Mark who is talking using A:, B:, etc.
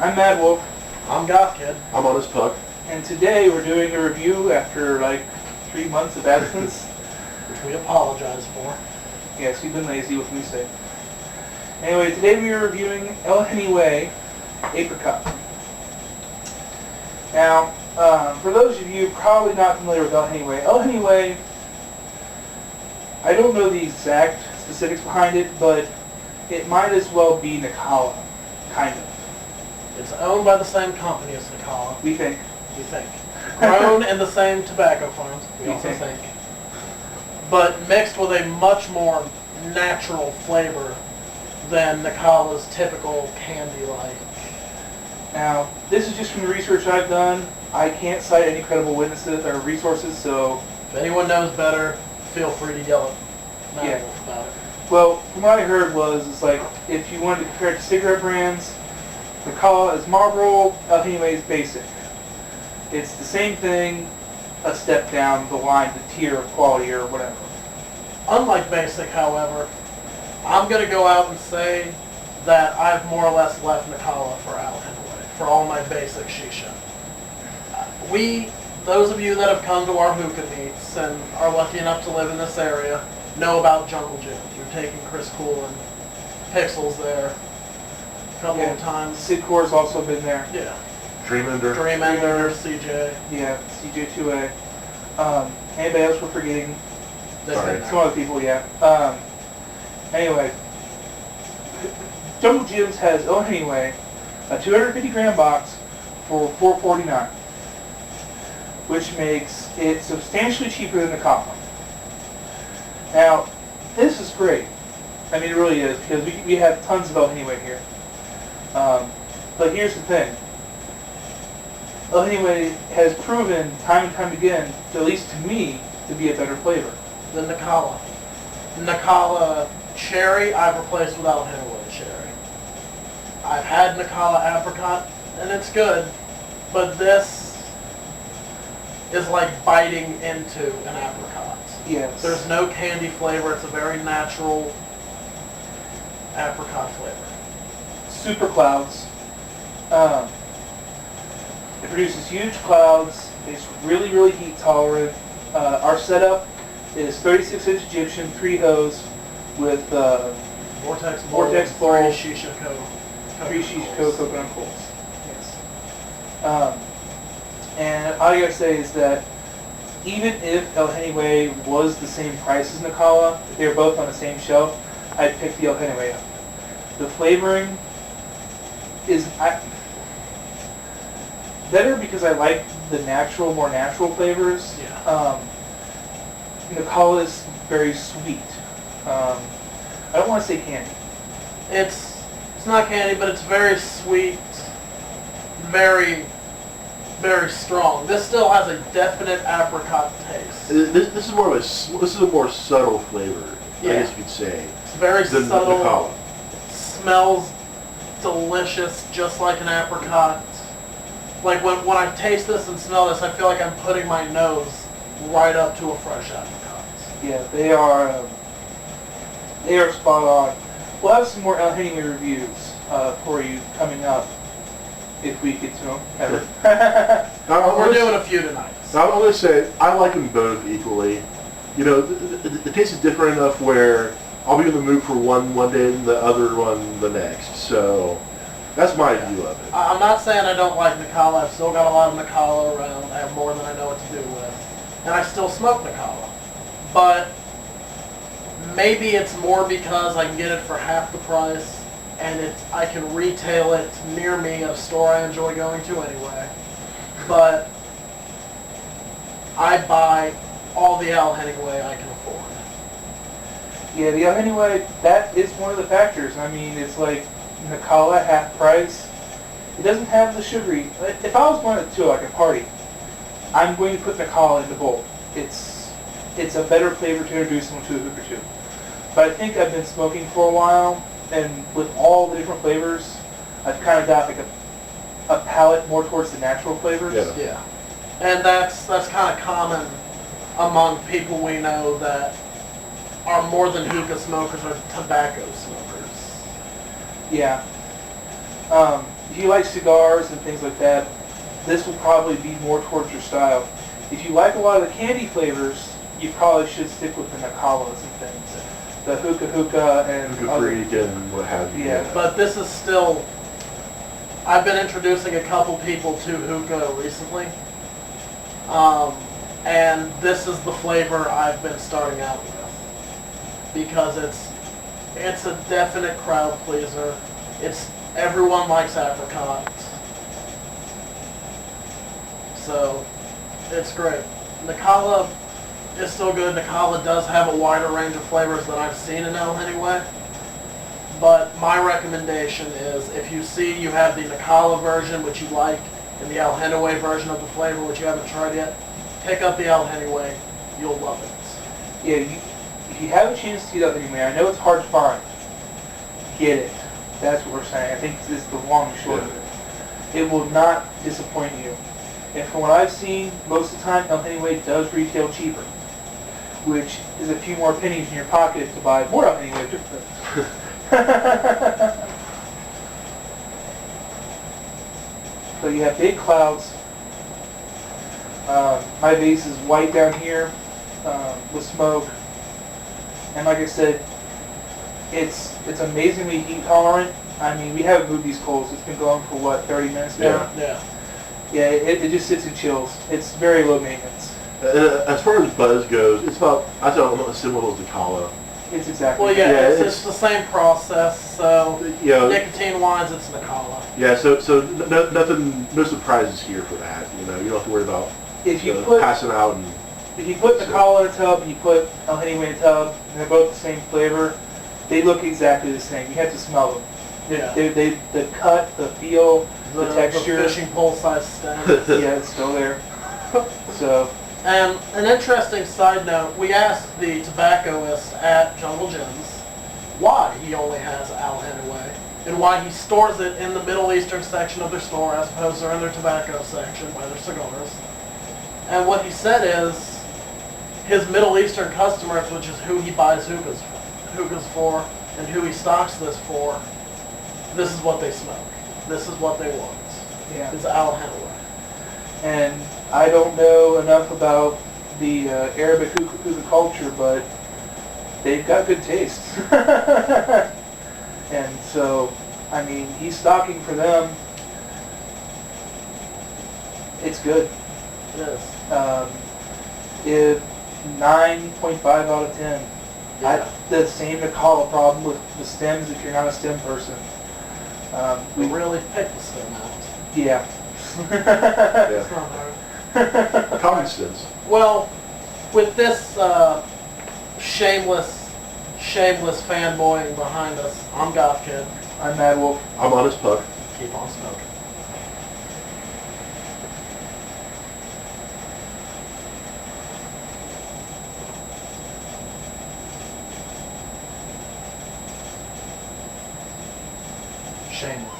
A: I'm Madwolf.
B: I'm GothKid.
C: I'm Honest Puck.
A: And today we're doing a review after like 3 months of absence.
B: Which we apologize for.
A: Yes, we've been lazy, what can we say? Anyway, today we are reviewing Hennyway APRICOT. Now, for those of you probably not familiar with ElHenny, ElHenny, I don't know the exact specifics behind it, but it might as well be Nacala, kind of.
B: It's owned by the same company as Nacala.
A: We think.
B: Grown in the same tobacco farms, we also think. But mixed with a much more natural flavor than Nacala's typical candy-like.
A: Now, this is just from the research I've done. I can't cite any credible witnesses or resources, so...
B: If anyone knows better, feel free to yell at Madwolf about it.
A: Well, from what I heard was, it's like, if you wanted to compare it to cigarette brands, Nacala is Marlboro, ElHenny is Basic. It's the same thing, a step down the line, the tier of quality or whatever.
B: Unlike Basic, however, I'm going to go out and say that I've more or less left Nacala for ElHenny, for all my Basic shisha. Those of you that have come to our hookah meets and are lucky enough to live in this area, know about Jungle Jim. We've taken Chris Cool and Pixels there a couple of times.
A: Sidcor's also been there.
B: Yeah.
C: Dreamender,
B: CJ.
A: Yeah, CJ2A. Anybody else we're forgetting?
C: Sorry.
A: Some other people, yeah. Anyway, Jungle Jim's has ElHenny, a 250 gram box for $4.49, which makes it substantially cheaper than the Nacala. Now, this is great. I mean, it really is, because we have tons of ElHenny here. But here's the thing. ElHenny has proven time and time again, at least to me, to be a better flavor.
B: The Nacala. Nacala Cherry I've replaced with ElHenny Cherry. I've had Nacala Apricot, and it's good, but this is like biting into an apricot.
A: Yes.
B: There's no candy flavor. It's a very natural apricot flavor.
A: Super clouds. It produces huge clouds. It's really, really heat tolerant. Our setup is 36-inch Egyptian, 3 hose with
B: Vortex
A: bowl,
B: 3 shisha
A: coconut coals. Yes. And all I gotta say is that even if ElHenny was the same price as Nacala, if they were both on the same shelf, I'd pick the ElHenny up. The flavoring is better because I like the more natural flavors.
B: Yeah.
A: Nacala is very sweet. I don't want to say candy.
B: It's not candy, but it's very sweet, very, very strong. This still has a definite apricot taste.
C: This is more of this is a more subtle flavor, I guess you could say.
B: It's very
C: than
B: subtle.
C: Nacala.
B: Smells delicious, just like an apricot. Like when I taste this and smell this, I feel like I'm putting my nose right up to a fresh apricot.
A: Yeah, they are spot on. We'll have some more ElHenny reviews for you coming up if we get to them ever.
B: We're doing a few tonight.
C: Now, I'm going to say, I like them both equally. You know, the taste is different enough where I'll be in the mood for one day and the other one the next. So that's my view of it.
B: I'm not saying I don't like Nacala. I've still got a lot of Nacala around. I have more than I know what to do with. And I still smoke Nacala. But maybe it's more because I can get it for half the price and I can retail it near me at a store I enjoy going to anyway. But I buy all the ElHenny I can afford.
A: Yeah, the ElHenny, that is one of the factors. I mean, it's like Nacala half price. It doesn't have the sugary. If I was going to like a party, I'm going to put Nacala in the bowl. It's a better flavor to introduce someone to a hookah to. But I think I've been smoking for a while, and with all the different flavors, I've kind of got like a palate more towards the natural flavors.
B: Yeah. And that's kind of common among people we know that are more than hookah smokers or tobacco smokers.
A: Yeah. if you like cigars and things like that, this will probably be more towards your style. If you like a lot of the candy flavors, you probably should stick with the Nakalas and things. The Hookah and
C: Hookah Freak and what have you.
A: Yeah.
B: But this is still, I've been introducing a couple people to hookah recently. And this is the flavor I've been starting out with. Because it's a definite crowd pleaser. Everyone likes apricot. So it's great. Nacala is still good. Nacala does have a wider range of flavors than I've seen in ElHenny. But my recommendation is if you see you have the Nacala version, which you like, and the ElHenny version of the flavor, which you haven't tried yet, pick up the ElHenny. You'll love it.
A: Yeah, if you have a chance to get ElHenny, I know it's hard to find. Get it. That's what we're saying. I think this is the long and short of it. It will not disappoint you. And from what I've seen, most of the time, ElHenny does retail cheaper, which is a few more pennies in your pocket to buy more ElHenny drinks. So you have big clouds. My vase is white down here with smoke. And like I said, it's amazingly heat tolerant. I mean, we haven't moved these coals. It's been going for what, 30 minutes now?
B: Yeah.
A: Yeah, it just sits and chills. It's very low maintenance.
C: As far as buzz goes, it's about, I thought, almost similar to Nacala.
A: It's exactly.
B: Well, yeah,
C: Yeah,
B: it's the same process. So
C: You know,
B: nicotine wise, it's Nacala.
C: yeah, so nothing, no surprises here for that. You know, you don't have to worry about
A: If you put
C: passing out and.
A: if you put Nacala in a tub and you put ElHenny in a tub, and they're both the same flavor, they look exactly the same. You have to smell them.
B: Yeah.
A: The cut, the feel, the texture.
B: The fishing pole size stem.
A: Yeah, it's still there. So.
B: And an interesting side note, we asked the tobaccoist at Jungle Gems why he only has ElHenny and why he stores it in the Middle Eastern section of their store as opposed to in their tobacco section by their cigars. And what he said is his Middle Eastern customers, which is who he buys hookahs for and who he stocks this for, this is what they smoke. This is what they want.
A: Yeah.
B: It's ElHenny.
A: And I don't know enough about the Arabic hookah culture, but they've got good taste. And so, I mean, he's stocking for them. It's good.
B: It is.
A: If 9.5 out of 10.
B: Yeah.
A: The same Nacala problem with the stems if you're not a stem person.
B: We really picked the stem out.
A: Yeah.
B: It's not hard.
C: Common sense.
B: Well, with this shameless fanboying behind us, I'm GothKid.
A: I'm Madwolf.
C: I'm Honest Puck.
B: Keep on smoking. Shameless.